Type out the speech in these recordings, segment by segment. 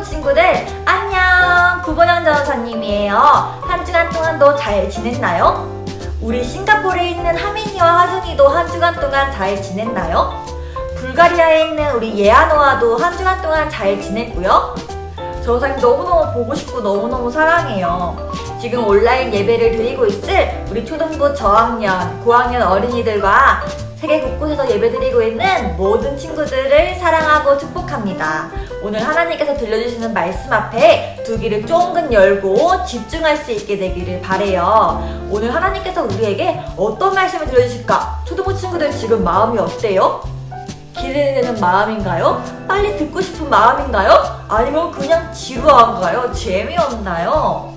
친구들 안녕! 구본영 전사님이에요. 한 주간 동안도 잘 지냈나요? 우리 싱가포르에 있는 하민이와 하준이도 한 주간 동안 잘 지냈나요? 불가리아에 있는 우리 예아노아도 한 주간 동안 잘 지냈고요. 전사님 너무너무 보고 싶고 너무너무 사랑해요. 지금 온라인 예배를 드리고 있을 우리 초등부 저학년, 고학년 어린이들과 세계 곳곳에서 예배드리고 있는 모든 친구들을 사랑하고 축복합니다. 오늘 하나님께서 들려주시는 말씀 앞에 두 귀를 쫑긋 열고 집중할 수 있게 되기를 바래요. 오늘 하나님께서 우리에게 어떤 말씀을 들려주실까? 초등부 친구들 지금 마음이 어때요? 기대되는 마음인가요? 빨리 듣고 싶은 마음인가요? 아니면 그냥 지루한가요? 재미없나요?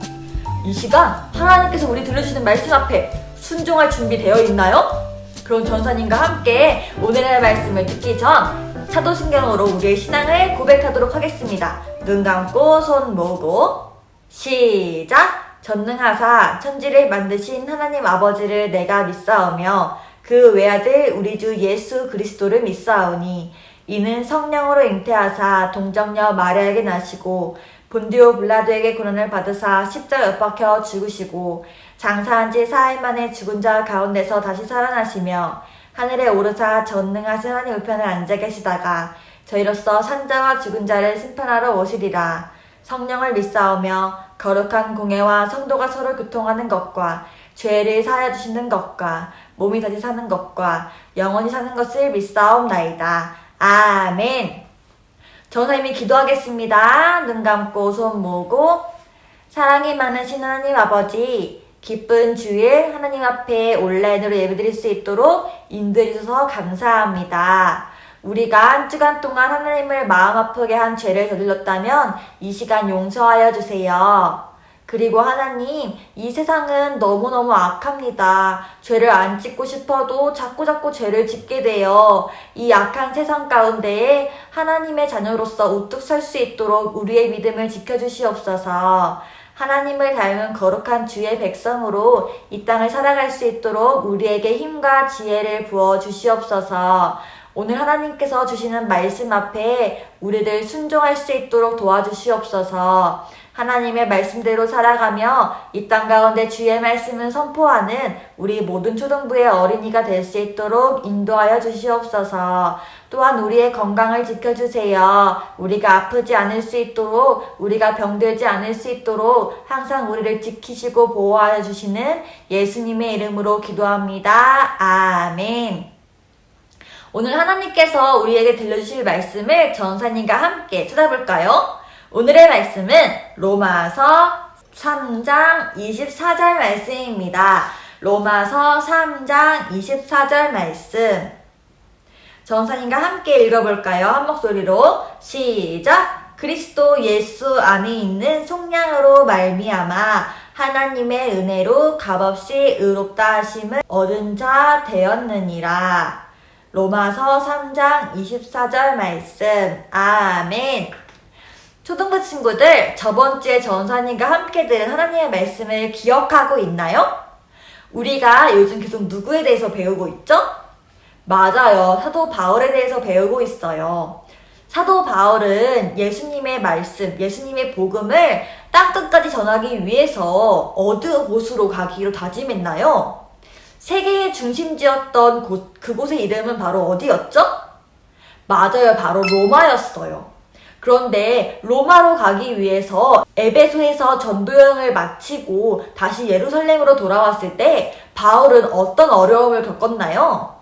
이 시간 하나님께서 우리 들려주시는 말씀 앞에 순종할 준비 되어 있나요? 그럼 전사님과 함께 오늘의 말씀을 듣기 전 사도신경으로 우리의 신앙을 고백하도록 하겠습니다. 눈 감고 손 모으고 시작! 전능하사 천지를 만드신 하나님 아버지를 내가 믿사오며 그 외아들 우리 주 예수 그리스도를 믿사오니 이는 성령으로 잉태하사 동정녀 마리아에게 나시고 본디오 빌라도에게 고난을 받으사 십자가에 못 박혀 죽으시고 장사한 지 4일 만에 죽은 자 가운데서 다시 살아나시며 하늘에 오르사 전능하신 하나님 우편에 앉아 계시다가 저희로서 산자와 죽은 자를 심판하러 오시리라. 성령을 믿사오며 거룩한 공예와 성도가 서로 교통하는 것과 죄를 사하여 주시는 것과 몸이 다시 사는 것과 영원히 사는 것을 믿사옵나이다. 아멘. 전사님이 기도하겠습니다. 눈 감고 손 모으고 사랑이 많으신 하나님 아버지, 기쁜 주일 하나님 앞에 온라인으로 예배드릴 수 있도록 인도해 주셔서 감사합니다. 우리가 한 주간 동안 하나님을 마음 아프게 한 죄를 저질렀다면 이 시간 용서하여 주세요. 그리고 하나님, 이 세상은 너무너무 악합니다. 죄를 안 짓고 싶어도 자꾸자꾸 죄를 짓게 돼요. 이 악한 세상 가운데에 하나님의 자녀로서 우뚝 설 수 있도록 우리의 믿음을 지켜주시옵소서. 하나님을 닮은 거룩한 주의 백성으로 이 땅을 살아갈 수 있도록 우리에게 힘과 지혜를 부어 주시옵소서. 오늘 하나님께서 주시는 말씀 앞에 우리들 순종할 수 있도록 도와주시옵소서. 하나님의 말씀대로 살아가며 이 땅 가운데 주의 말씀을 선포하는 우리 모든 초등부의 어린이가 될 수 있도록 인도하여 주시옵소서. 또한 우리의 건강을 지켜주세요. 우리가 아프지 않을 수 있도록, 우리가 병들지 않을 수 있도록 항상 우리를 지키시고 보호하여 주시는 예수님의 이름으로 기도합니다. 아멘. 오늘 하나님께서 우리에게 들려주실 말씀을 전사님과 함께 찾아볼까요? 오늘의 말씀은 로마서 3장 24절 말씀입니다. 로마서 3장 24절 말씀. 전사님과 함께 읽어볼까요? 한 목소리로 시작! 그리스도 예수 안에 있는 속량으로 말미암아 하나님의 은혜로 값없이 의롭다 하심을 얻은 자 되었느니라. 로마서 3장 24절 말씀. 아멘. 초등부 친구들, 저번 주에 전사님과 함께 들은 하나님의 말씀을 기억하고 있나요? 우리가 요즘 계속 누구에 대해서 배우고 있죠? 맞아요. 사도 바울에 대해서 배우고 있어요. 사도 바울은 예수님의 말씀, 예수님의 복음을 땅끝까지 전하기 위해서 어느 곳으로 가기로 다짐했나요? 세계의 중심지였던 그곳의 이름은 바로 어디였죠? 맞아요. 바로 로마였어요. 그런데 로마로 가기 위해서 에베소에서 전도여행을 마치고 다시 예루살렘으로 돌아왔을 때 바울은 어떤 어려움을 겪었나요?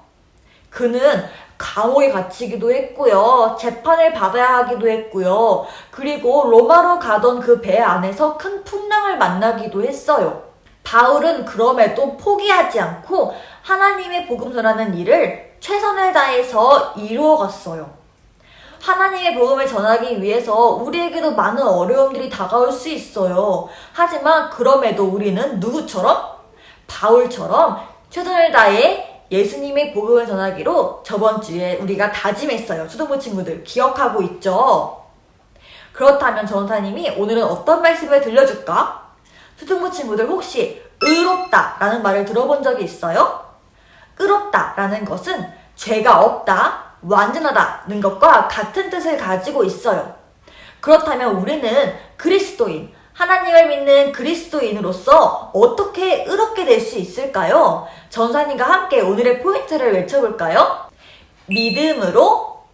그는 감옥에 갇히기도 했고요. 재판을 받아야 하기도 했고요. 그리고 로마로 가던 그 배 안에서 큰 풍랑을 만나기도 했어요. 바울은 그럼에도 포기하지 않고 하나님의 복음 전하는 일을 최선을 다해서 이루어갔어요. 하나님의 복음을 전하기 위해서 우리에게도 많은 어려움들이 다가올 수 있어요. 하지만 그럼에도 우리는 누구처럼? 바울처럼 최선을 다해 예수님의 복음을 전하기로 저번 주에 우리가 다짐했어요. 초등부 친구들 기억하고 있죠? 그렇다면 전사님이 오늘은 어떤 말씀을 들려줄까? 초등부 친구들 혹시 의롭다 라는 말을 들어본 적이 있어요? 의롭다 라는 것은 죄가 없다, 완전하다는 것과 같은 뜻을 가지고 있어요. 그렇다면 우리는 그리스도인, 하나님을 믿는 그리스도인으로서 어떻게 의롭게 될 수 있을까요? 전사님과 함께 오늘의 포인트를 외쳐볼까요? 믿음으로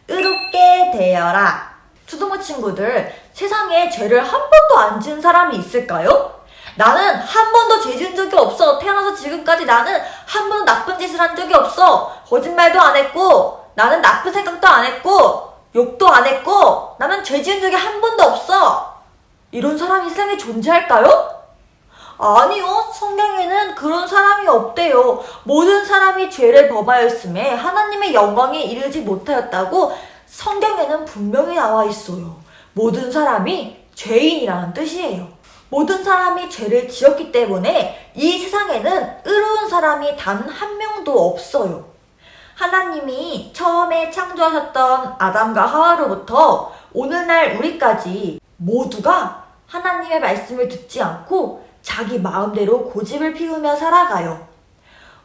의롭게 되어라. 초등부 친구들, 세상에 죄를 한 번도 안 지은 사람이 있을까요? 나는 한 번도 죄 지은 적이 없어. 태어나서 지금까지 나는 한 번도 나쁜 짓을 한 적이 없어. 거짓말도 안 했고, 나는 나쁜 생각도 안 했고, 욕도 안 했고, 나는 죄 지은 적이 한 번도 없어. 이런 사람이 세상에 존재할까요? 아니요. 성경에는 그런 사람이 없대요. 모든 사람이 죄를 범하였음에 하나님의 영광에 이르지 못하였다고 성경에는 분명히 나와 있어요. 모든 사람이 죄인이라는 뜻이에요. 모든 사람이 죄를 지었기 때문에 이 세상에는 의로운 사람이 단 한 명도 없어요. 하나님이 처음에 창조하셨던 아담과 하와로부터 오늘날 우리까지 모두가 하나님의 말씀을 듣지 않고 자기 마음대로 고집을 피우며 살아가요.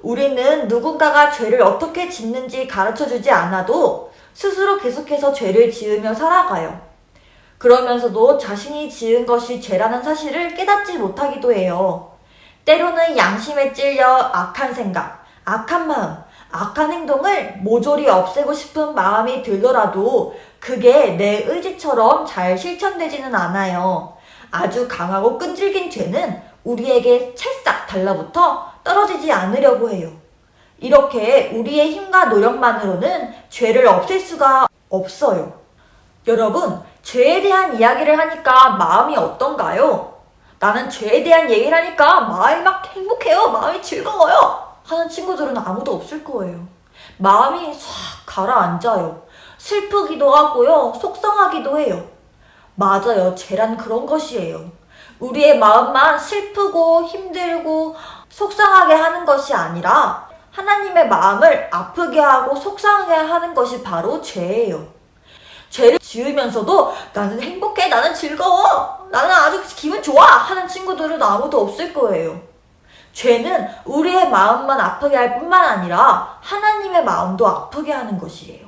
우리는 누군가가 죄를 어떻게 짓는지 가르쳐주지 않아도 스스로 계속해서 죄를 지으며 살아가요. 그러면서도 자신이 지은 것이 죄라는 사실을 깨닫지 못하기도 해요. 때로는 양심에 찔려 악한 생각, 악한 마음, 악한 행동을 모조리 없애고 싶은 마음이 들더라도 그게 내 의지처럼 잘 실천되지는 않아요. 아주 강하고 끈질긴 죄는 우리에게 찰싹 달라붙어 떨어지지 않으려고 해요. 이렇게 우리의 힘과 노력만으로는 죄를 없앨 수가 없어요. 여러분, 죄에 대한 이야기를 하니까 마음이 어떤가요? 나는 죄에 대한 얘기를 하니까 마음이 막 행복해요. 마음이 즐거워요. 하는 친구들은 아무도 없을 거예요. 마음이 싹 가라앉아요. 슬프기도 하고요. 속상하기도 해요. 맞아요. 죄란 그런 것이에요. 우리의 마음만 슬프고 힘들고 속상하게 하는 것이 아니라 하나님의 마음을 아프게 하고 속상하게 하는 것이 바로 죄예요. 죄를 지으면서도 나는 행복해, 나는 즐거워, 나는 아주 기분 좋아 하는 친구들은 아무도 없을 거예요. 죄는 우리의 마음만 아프게 할 뿐만 아니라 하나님의 마음도 아프게 하는 것이에요.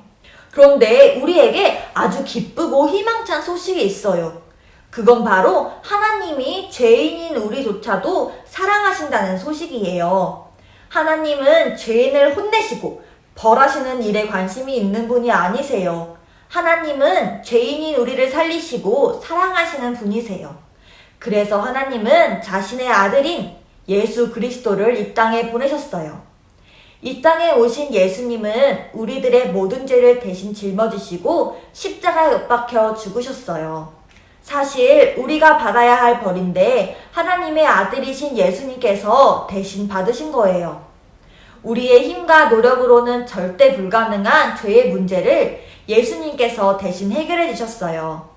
그런데 우리에게 아주 기쁘고 희망찬 소식이 있어요. 그건 바로 하나님이 죄인인 우리조차도 사랑하신다는 소식이에요. 하나님은 죄인을 혼내시고 벌하시는 일에 관심이 있는 분이 아니세요. 하나님은 죄인인 우리를 살리시고 사랑하시는 분이세요. 그래서 하나님은 자신의 아들인 예수 그리스도를 이 땅에 보내셨어요. 이 땅에 오신 예수님은 우리들의 모든 죄를 대신 짊어지시고 십자가에 못 박혀 죽으셨어요. 사실 우리가 받아야 할 벌인데 하나님의 아들이신 예수님께서 대신 받으신 거예요. 우리의 힘과 노력으로는 절대 불가능한 죄의 문제를 예수님께서 대신 해결해 주셨어요.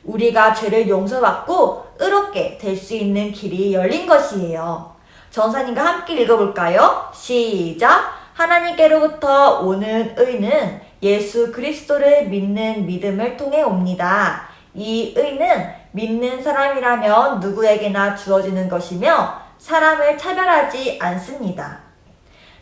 우리가 죄를 용서받고 의롭게 될 수 있는 길이 열린 것이에요. 전사님과 함께 읽어볼까요? 시작! 하나님께로부터 오는 의는 예수 그리스도를 믿는 믿음을 통해 옵니다. 이 의는 믿는 사람이라면 누구에게나 주어지는 것이며 사람을 차별하지 않습니다.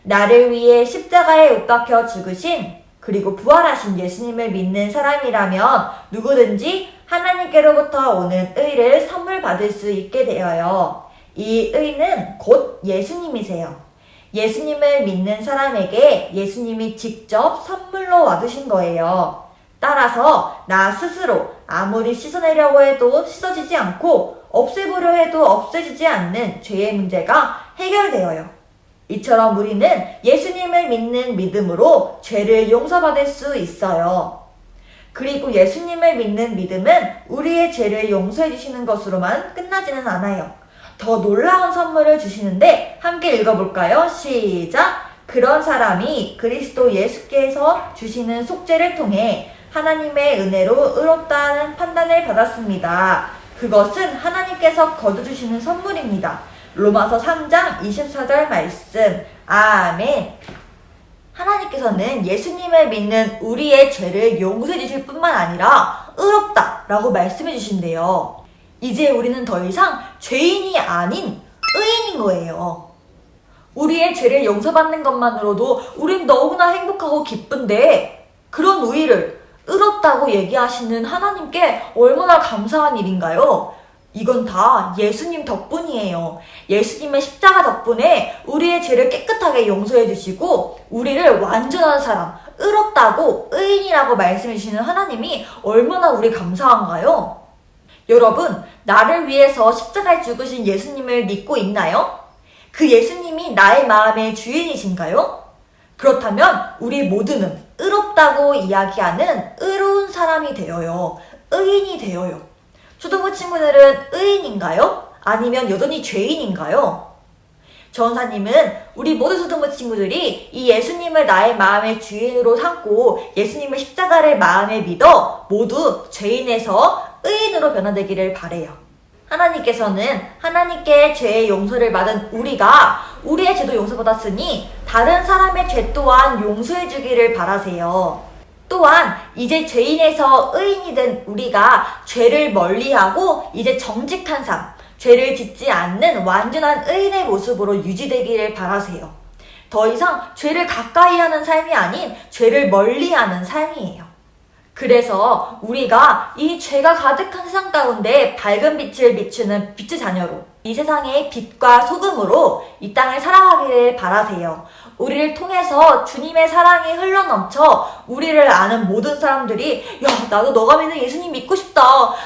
나를 위해 십자가에 못 박혀 죽으신 그리고 부활하신 예수님을 믿는 사람이라면 누구든지 하나님께로부터 오는 의를 선물 받을 수 있게 되어요. 이 의는 곧 예수님이세요. 예수님을 믿는 사람에게 예수님이 직접 선물로 와주신 거예요. 따라서 나 스스로 아무리 씻어내려고 해도 씻어지지 않고 없애보려 해도 없애지지 않는 죄의 문제가 해결되어요. 이처럼 우리는 예수님을 믿는 믿음으로 죄를 용서받을 수 있어요. 그리고 예수님을 믿는 믿음은 우리의 죄를 용서해 주시는 것으로만 끝나지는 않아요. 더 놀라운 선물을 주시는데 함께 읽어볼까요? 시작! 그런 사람이 그리스도 예수께서 주시는 속죄를 통해 하나님의 은혜로 의롭다는 판단을 받았습니다. 그것은 하나님께서 거두주시는 선물입니다. 로마서 3장 24절 말씀. 아멘. 하나님께서는 예수님을 믿는 우리의 죄를 용서해 주실 뿐만 아니라 의롭다 라고 말씀해 주신대요. 이제 우리는 더 이상 죄인이 아닌 의인인 거예요. 우리의 죄를 용서받는 것만으로도 우린 너무나 행복하고 기쁜데 그런 우리를 의롭다고 얘기하시는 하나님께 얼마나 감사한 일인가요? 이건 다 예수님 덕분이에요. 예수님의 십자가 덕분에 우리의 죄를 깨끗하게 용서해 주시고 우리를 완전한 사람, 의롭다고 의인이라고 말씀해 주시는 하나님이 얼마나 우리 감사한가요? 여러분, 나를 위해서 십자가에 죽으신 예수님을 믿고 있나요? 그 예수님이 나의 마음의 주인이신가요? 그렇다면 우리 모두는 의롭다고 이야기하는 의로운 사람이 되어요. 의인이 되어요. 초등부 친구들은 의인인가요? 아니면 여전히 죄인인가요? 전사님은 우리 모든 초등부 친구들이 이 예수님을 나의 마음의 주인으로 삼고 예수님의 십자가를 마음에 믿어 모두 죄인에서 의인으로 변화되기를 바래요. 하나님께서는 하나님께 죄의 용서를 받은 우리가 우리의 죄도 용서받았으니 다른 사람의 죄 또한 용서해 주기를 바라세요. 또한 이제 죄인에서 의인이 된 우리가 죄를 멀리하고 이제 정직한 삶, 죄를 짓지 않는 완전한 의인의 모습으로 유지되기를 바라세요. 더 이상 죄를 가까이 하는 삶이 아닌 죄를 멀리하는 삶이에요. 그래서 우리가 이 죄가 가득한 세상 가운데 밝은 빛을 비추는 빛의 자녀로 이 세상의 빛과 소금으로 이 땅을 살아가기를 바라세요. 우리를 통해서 주님의 사랑이 흘러넘쳐 우리를 아는 모든 사람들이 야, 나도 너가 믿는 예수님 믿고 싶다.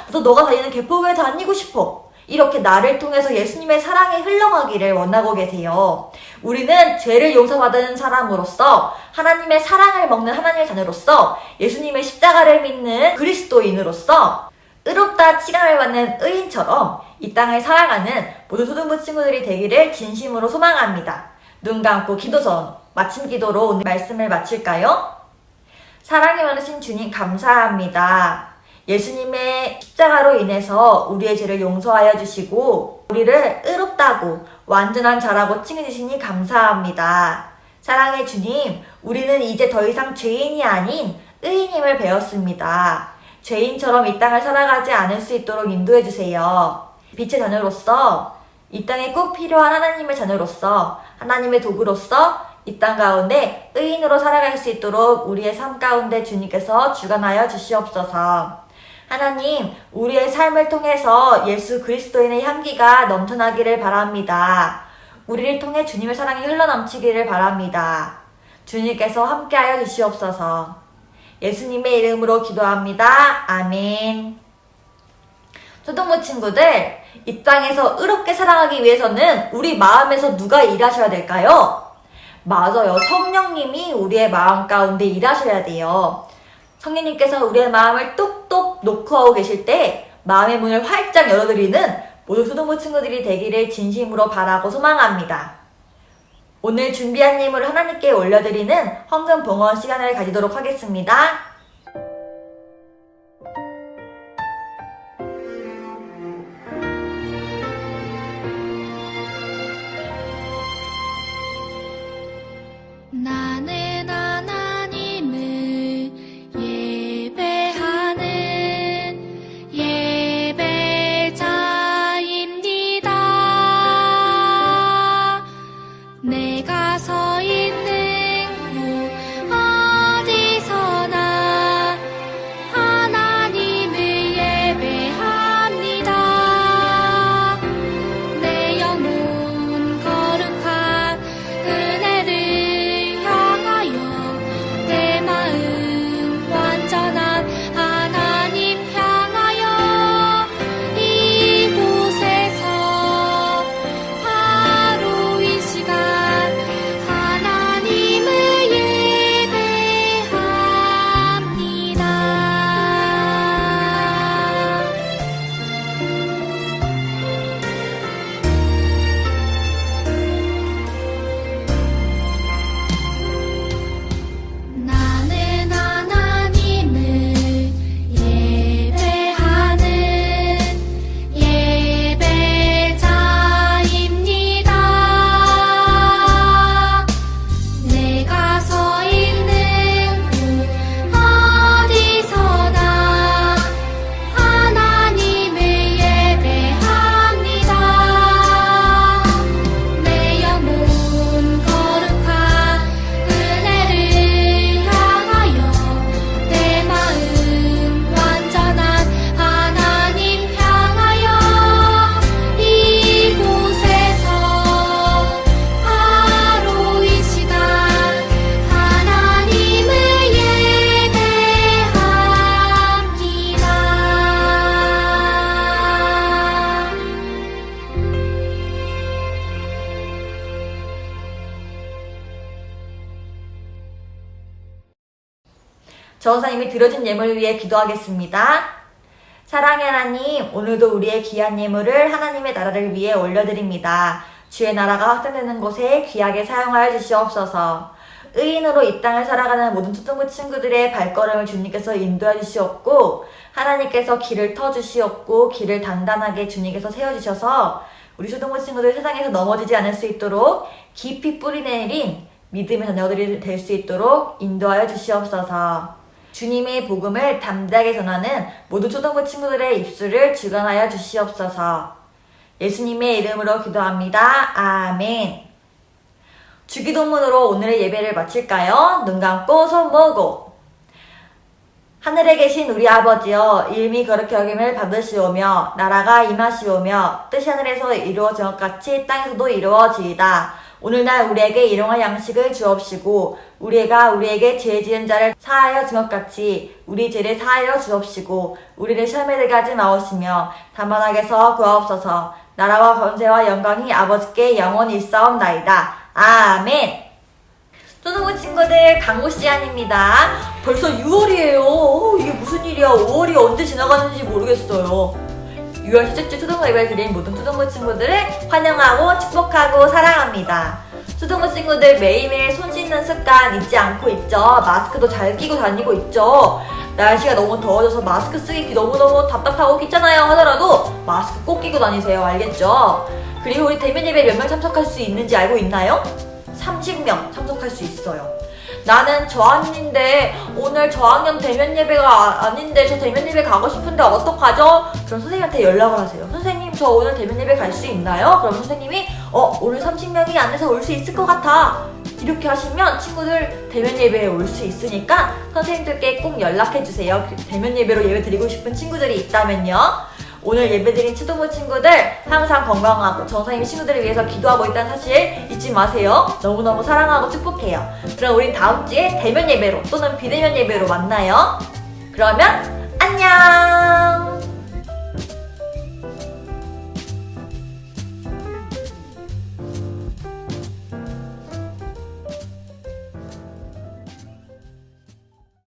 나도 너가 다니는 개포교회 다니고 싶어. 이렇게 나를 통해서 예수님의 사랑이 흘러가기를 원하고 계세요. 우리는 죄를 용서받은 사람으로서 하나님의 사랑을 먹는 하나님의 자녀로서 예수님의 십자가를 믿는 그리스도인으로서 의롭다 칭함을 받는 의인처럼 이 땅을 살아가는 모든 초등부 친구들이 되기를 진심으로 소망합니다. 눈 감고 기도선 마침 기도로 오늘 말씀을 마칠까요? 사랑이 많으신 주님 감사합니다. 예수님의 십자가로 인해서 우리의 죄를 용서하여 주시고 우리를 의롭다고 완전한 자라고 칭해주시니 감사합니다. 사랑의 주님, 우리는 이제 더 이상 죄인이 아닌 의인임을 배웠습니다. 죄인처럼 이 땅을 살아가지 않을 수 있도록 인도해 주세요. 빛의 자녀로서 이 땅에 꼭 필요한 하나님의 자녀로서 하나님의 도구로서 이 땅 가운데 의인으로 살아갈 수 있도록 우리의 삶 가운데 주님께서 주관하여 주시옵소서. 하나님, 우리의 삶을 통해서 예수 그리스도인의 향기가 넘쳐나기를 바랍니다. 우리를 통해 주님의 사랑이 흘러넘치기를 바랍니다. 주님께서 함께하여 주시옵소서. 예수님의 이름으로 기도합니다. 아멘. 초등부 친구들, 이 땅에서 의롭게 살아가기 위해서는 우리 마음에서 누가 일하셔야 될까요? 맞아요. 성령님이 우리의 마음 가운데 일하셔야 돼요. 성령님께서 우리의 마음을 똑똑 노크하고 계실 때 마음의 문을 활짝 열어드리는 모든 초등부 친구들이 되기를 진심으로 바라고 소망합니다. 오늘 준비한 예물을 하나님께 올려드리는 헌금 봉헌 시간을 가지도록 하겠습니다. 나는 하나님을 예배하는 예배자입니다. 내가 서 있는 곳 어디서나 전사님이 들어준 예물을 위해 기도하겠습니다. 사랑의 하나님, 오늘도 우리의 귀한 예물을 하나님의 나라를 위해 올려드립니다. 주의 나라가 확장되는 곳에 귀하게 사용하여 주시옵소서. 의인으로 이 땅을 살아가는 모든 초등부 친구들의 발걸음을 주님께서 인도해 주시옵고, 하나님께서 길을 터주시옵고, 길을 단단하게 주님께서 세워주셔서 우리 초등부 친구들 세상에서 넘어지지 않을 수 있도록 깊이 뿌리 내린 믿음의 자녀들이 될 수 있도록 인도하여 주시옵소서. 주님의 복음을 담대하게 전하는 모든 초등부 친구들의 입술을 주관하여 주시옵소서. 예수님의 이름으로 기도합니다. 아멘. 주기도문으로 오늘의 예배를 마칠까요? 눈 감고 손 모으고. 하늘에 계신 우리 아버지여, 이름이 거룩히 여김을 받으시오며 나라가 임하시오며 뜻이 하늘에서 이루어진 것 같이 땅에서도 이루어지이다. 오늘날 우리에게 일용할 양식을 주옵시고 우리가 우리에게 죄 지은 자를 사하여 준 것 같이 우리 죄를 사하여 주옵시고 우리를 시험에 들게 하지 마옵시며 다만 악에서 구하옵소서. 나라와 권세와 영광이 아버지께 영원히 있사옵나이다. 아멘. 초등부 친구들, 강모 시간입니다. 벌써 6월이에요. 이게 무슨 일이야. 5월이 언제 지나가는지 모르겠어요. 6월 첫째 주 초등부 예배를 드린 모든 초등부 친구들을 환영하고 축복하고 사랑합니다. 초등부 친구들 매일매일 손 씻는 습관 잊지 않고 있죠. 마스크도 잘 끼고 다니고 있죠. 날씨가 너무 더워져서 마스크 쓰기 너무너무 답답하고 귀찮아요 하더라도 마스크 꼭 끼고 다니세요. 알겠죠? 그리고 우리 대면 예배 몇 명 참석할 수 있는지 알고 있나요? 30명 참석할 수 있어요. 나는 저학년인데 오늘 저학년 대면 예배가 아닌데 저 대면 예배 가고 싶은데 어떡하죠? 그럼 선생님한테 연락을 하세요. 선생님, 저 오늘 대면 예배 갈 수 있나요? 그럼 선생님이 오늘 30명이 안 돼서 올 수 있을 것 같아. 이렇게 하시면 친구들 대면 예배에 올 수 있으니까 선생님들께 꼭 연락해주세요. 대면 예배로 예배 드리고 싶은 친구들이 있다면요. 오늘 예배드린 초등부 친구들 항상 건강하고 전사님 친구들을 위해서 기도하고 있다는 사실 잊지 마세요. 너무너무 사랑하고 축복해요. 그럼 우린 다음 주에 대면 예배로 또는 비대면 예배로 만나요. 그러면 안녕.